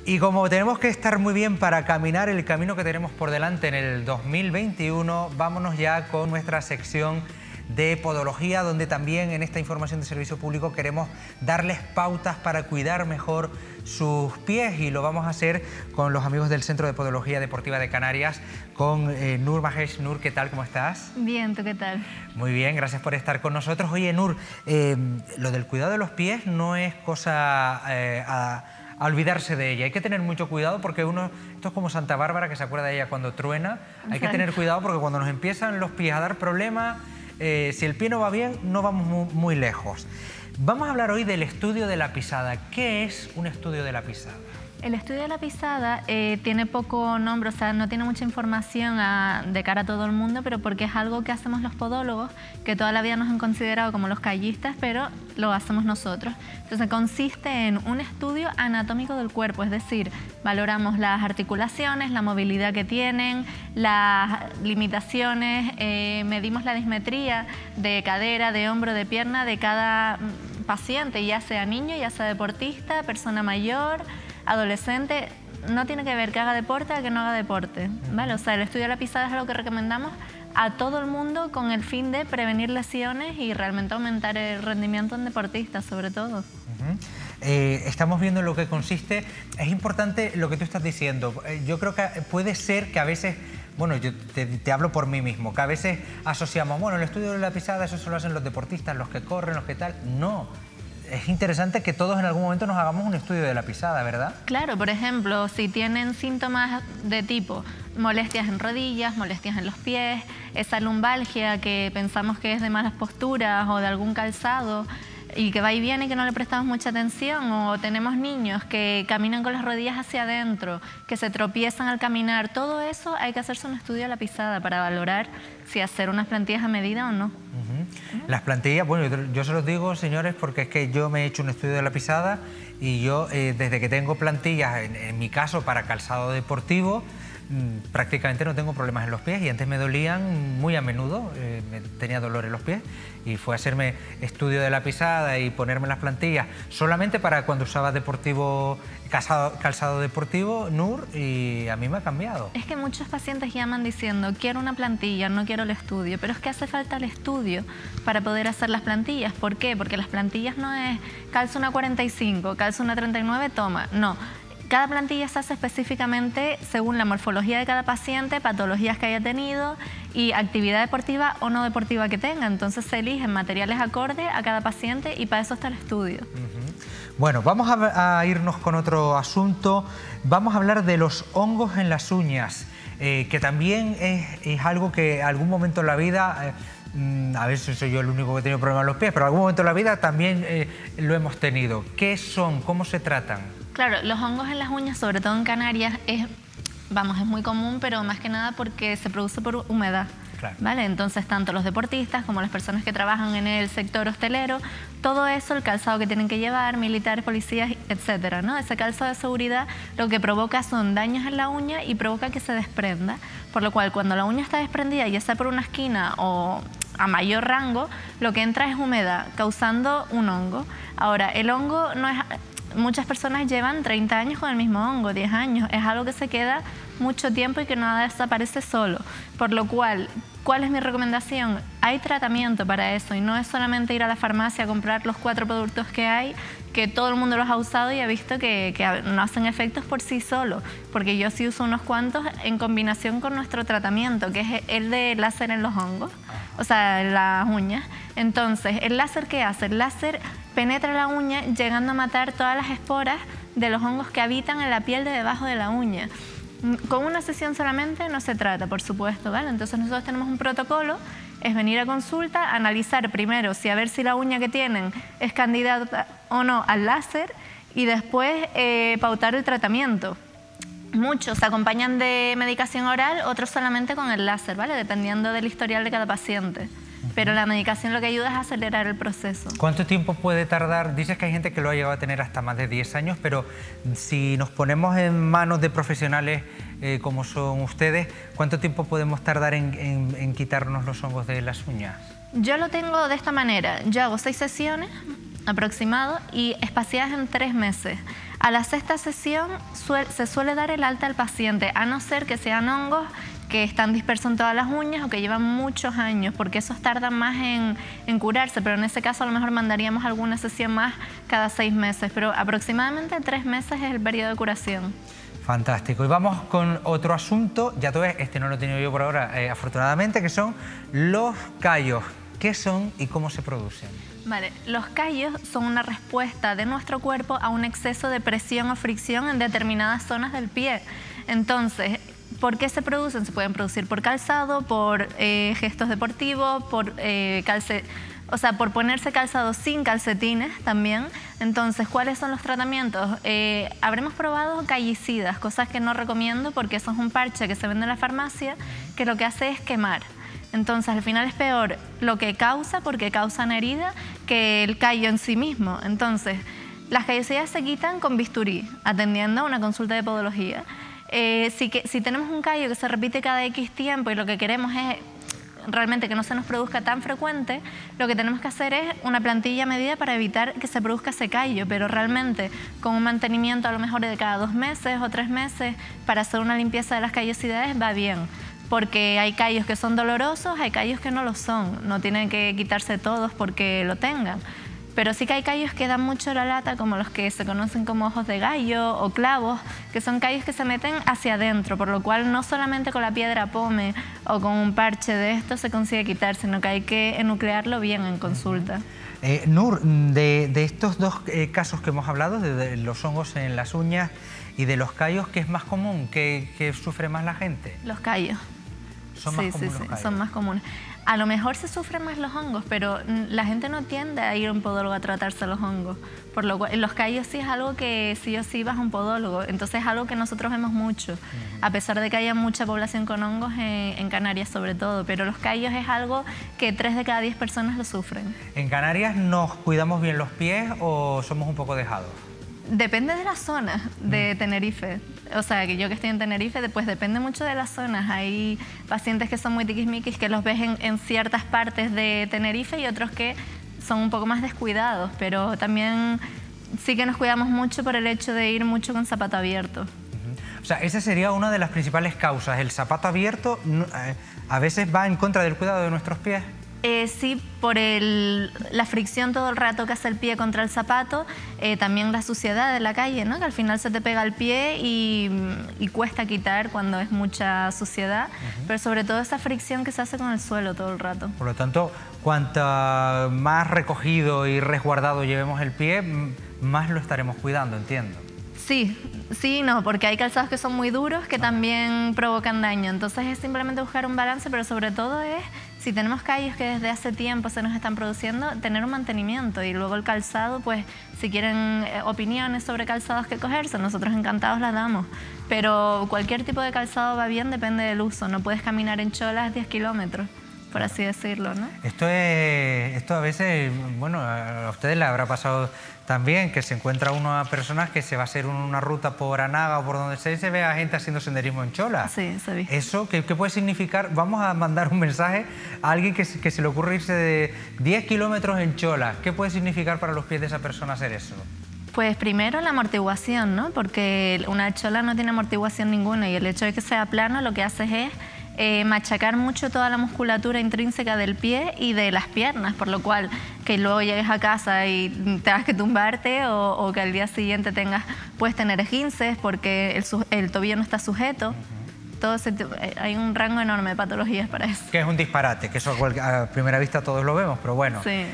Y como tenemos que estar muy bien para caminar el camino que tenemos por delante en el 2021, vámonos ya con nuestra sección de podología, donde también en esta información de servicio público queremos darles pautas para cuidar mejor sus pies, y lo vamos a hacer con los amigos del Centro de Podología Deportiva de Canarias, con Nur Mahesh. Nur, ¿qué tal? ¿Cómo estás? Bien, ¿tú qué tal? Muy bien, gracias por estar con nosotros. Oye, Nur, lo del cuidado de los pies no es cosa a olvidarse de ella. Hay que tener mucho cuidado porque esto es como Santa Bárbara, que se acuerda de ella cuando truena. Hay que tener cuidado porque cuando nos empiezan los pies a dar problemas, si el pie no va bien, no vamos muy lejos. Vamos a hablar hoy del estudio de la pisada. ¿Qué es un estudio de la pisada? El estudio de la pisada tiene poco nombre, o sea, no tiene mucha información de cara a todo el mundo, pero porque es algo que hacemos los podólogos, que toda la vida nos han considerado como los callistas, pero lo hacemos nosotros. Entonces consiste en un estudio anatómico del cuerpo, es decir, valoramos las articulaciones, la movilidad que tienen, las limitaciones, medimos la dismetría de cadera, de hombro, de pierna de cada paciente, ya sea niño, ya sea deportista, persona mayor, adolescente. No tiene que ver que haga deporte a que no haga deporte, ¿vale? O sea, el estudio de la pisada es algo que recomendamos a todo el mundo con el fin de prevenir lesiones y realmente aumentar el rendimiento en deportistas, sobre todo. Estamos viendo en lo que consiste. Es importante lo que tú estás diciendo. Yo creo que puede ser que a veces, bueno, yo te hablo por mí mismo, que a veces asociamos, bueno, el estudio de la pisada, eso solo hacen los deportistas, los que corren, los que tal. No. Es interesante que todos en algún momento nos hagamos un estudio de la pisada, ¿verdad? Claro, por ejemplo, si tienen síntomas de tipo molestias en rodillas, molestias en los pies, esa lumbalgia que pensamos que es de malas posturas o de algún calzado y que va y viene y que no le prestamos mucha atención, o tenemos niños que caminan con las rodillas hacia adentro, que se tropiezan al caminar, todo eso hay que hacerse un estudio de la pisada para valorar si hacer unas plantillas a medida o no. Las plantillas, bueno, yo se los digo, señores, porque es que yo me he hecho un estudio de la pisada y yo desde que tengo plantillas, en mi caso para calzado deportivo, prácticamente no tengo problemas en los pies, y antes me dolían muy a menudo, tenía dolor en los pies, y fue a hacerme estudio de la pisada y ponerme las plantillas solamente para cuando usaba deportivo, calzado deportivo, Nur, y a mí me ha cambiado. Es que muchos pacientes llaman diciendo, quiero una plantilla, no quiero el estudio, pero es que hace falta el estudio para poder hacer las plantillas. ¿Por qué? Porque las plantillas no es calzo una 45, calzo una 39, toma, no. Cada plantilla se hace específicamente según la morfología de cada paciente, patologías que haya tenido y actividad deportiva o no deportiva que tenga. Entonces se eligen materiales acordes a cada paciente y para eso está el estudio. Bueno, vamos a irnos con otro asunto. Vamos a hablar de los hongos en las uñas, que también es algo que algún momento en la vida... a ver si soy yo el único que he tenido problemas en los pies, pero en algún momento en la vida también lo hemos tenido. ¿Qué son? ¿Cómo se tratan? Claro, los hongos en las uñas, sobre todo en Canarias, es muy común, pero más que nada porque se produce por humedad. Claro. ¿Vale? Entonces, tanto los deportistas como las personas que trabajan en el sector hostelero, todo eso, el calzado que tienen que llevar, militares, policías, etcétera, ¿no? Ese calzado de seguridad lo que provoca son daños en la uña y provoca que se desprenda, por lo cual cuando la uña está desprendida, ya sea por una esquina o a mayor rango, lo que entra es humedad, causando un hongo. Ahora, el hongo no es... Muchas personas llevan 30 años con el mismo hongo, 10 años. Es algo que se queda mucho tiempo y que no desaparece solo. Por lo cual, ¿cuál es mi recomendación? Hay tratamiento para eso y no es solamente ir a la farmacia a comprar los 4 productos que hay, que todo el mundo los ha usado y ha visto que no hacen efectos por sí solos. Porque yo sí uso unos cuantos en combinación con nuestro tratamiento, que es el de láser en los hongos, o sea, en las uñas. Entonces, ¿el láser qué hace? El láser penetra la uña llegando a matar todas las esporas de los hongos que habitan en la piel de debajo de la uña. Con una sesión solamente no se trata, por supuesto, ¿vale? Entonces nosotros tenemos un protocolo, es venir a consulta, analizar primero a ver si la uña que tienen es candidata o no al láser y después pautar el tratamiento. Muchos se acompañan de medicación oral, otros solamente con el láser, ¿vale? Dependiendo del historial de cada paciente. Pero la medicación lo que ayuda es a acelerar el proceso. ¿Cuánto tiempo puede tardar? Dices que hay gente que lo ha llegado a tener hasta más de 10 años, pero si nos ponemos en manos de profesionales como son ustedes, ¿cuánto tiempo podemos tardar en quitarnos los hongos de las uñas? Yo lo tengo de esta manera. Yo hago 6 sesiones aproximado y espaciadas en 3 meses. A la 6ª sesión se suele dar el alta al paciente, a no ser que sean hongos que están dispersos en todas las uñas o que llevan muchos años, porque esos tardan más en curarse, pero en ese caso a lo mejor mandaríamos alguna sesión más cada 6 meses, pero aproximadamente 3 meses es el periodo de curación. Fantástico. Y vamos con otro asunto, ya tú ves, este no lo he tenido yo por ahora, afortunadamente, que son los callos. ¿Qué son y cómo se producen? Vale, los callos son una respuesta de nuestro cuerpo a un exceso de presión o fricción en determinadas zonas del pie. Entonces, ¿por qué se producen? Se pueden producir por calzado, por gestos deportivos, por por ponerse calzado sin calcetines también. Entonces, ¿cuáles son los tratamientos? Habremos probado callicidas, cosas que no recomiendo porque eso es un parche que se vende en la farmacia que lo que hace es quemar. Entonces, al final es peor lo que causa, porque causan herida, que el callo en sí mismo. Entonces, las callicidas se quitan con bisturí, atendiendo a una consulta de podología. Si tenemos un callo que se repite cada X tiempo y lo que queremos es realmente que no se nos produzca tan frecuente, lo que tenemos que hacer es una plantilla a medida para evitar que se produzca ese callo, pero realmente con un mantenimiento a lo mejor de cada 2 meses o 3 meses para hacer una limpieza de las callosidades va bien. Porque hay callos que son dolorosos, hay callos que no lo son. No tienen que quitarse todos porque lo tengan. Pero sí que hay callos que dan mucho la lata, como los que se conocen como ojos de gallo o clavos, que son callos que se meten hacia adentro, por lo cual no solamente con la piedra pome o con un parche de esto se consigue quitar, sino que hay que enuclearlo bien en consulta. Nur, de estos dos casos que hemos hablado, de los hongos en las uñas y de los callos, ¿qué es más común? ¿Qué sufre más la gente? Los callos. Son más comunes los callos. Son más comunes. A lo mejor se sufren más los hongos, pero la gente no tiende a ir a un podólogo a tratarse los hongos. Por lo cual, los callos sí es algo que sí o sí vas a un podólogo. Entonces es algo que nosotros vemos mucho, a pesar de que haya mucha población con hongos en Canarias sobre todo. Pero los callos es algo que 3 de cada 10 personas lo sufren. ¿En Canarias nos cuidamos bien los pies o somos un poco dejados? Depende de la zona de Tenerife. O sea, que yo que estoy en Tenerife, pues depende mucho de las zonas. Hay pacientes que son muy tiquismiquis, que los ves en ciertas partes de Tenerife y otros que son un poco más descuidados. Pero también sí que nos cuidamos mucho por el hecho de ir mucho con zapato abierto. O sea, esa sería una de las principales causas. El zapato abierto a veces va en contra del cuidado de nuestros pies. Sí, por la fricción todo el rato que hace el pie contra el zapato, también la suciedad de la calle, ¿no? Que al final se te pega el pie y cuesta quitar cuando es mucha suciedad, pero sobre todo esa fricción que se hace con el suelo todo el rato. Por lo tanto, cuanto más recogido y resguardado llevemos el pie, más lo estaremos cuidando, entiendo. Sí, no, porque hay calzados que son muy duros que también provocan daño. Entonces es simplemente buscar un balance, pero sobre todo es, si tenemos callos que desde hace tiempo se nos están produciendo, tener un mantenimiento. Y luego el calzado, pues si quieren opiniones sobre calzados que cogerse, nosotros encantados las damos. Pero cualquier tipo de calzado va bien, depende del uso. No puedes caminar en cholas 10 kilómetros, por así decirlo, ¿no? Esto a veces, bueno, a ustedes les habrá pasado también, que se encuentra uno a personas que se va a hacer una ruta por Anaga o por donde sea y se ve a gente haciendo senderismo en cholas. Sí, se ve. ¿Eso qué puede significar? Vamos a mandar un mensaje a alguien que se le ocurre irse de 10 kilómetros en cholas. ¿Qué puede significar para los pies de esa persona hacer eso? Pues primero la amortiguación, ¿no? Porque una chola no tiene amortiguación ninguna y el hecho de que sea plano lo que hace es machacar mucho toda la musculatura intrínseca del pie y de las piernas, por lo cual que luego llegues a casa y tengas que tumbarte o que al día siguiente puedes tener esguinces porque el tobillo no está sujeto. Hay un rango enorme de patologías para eso. Que es un disparate, que eso a primera vista todos lo vemos, pero bueno. Sí.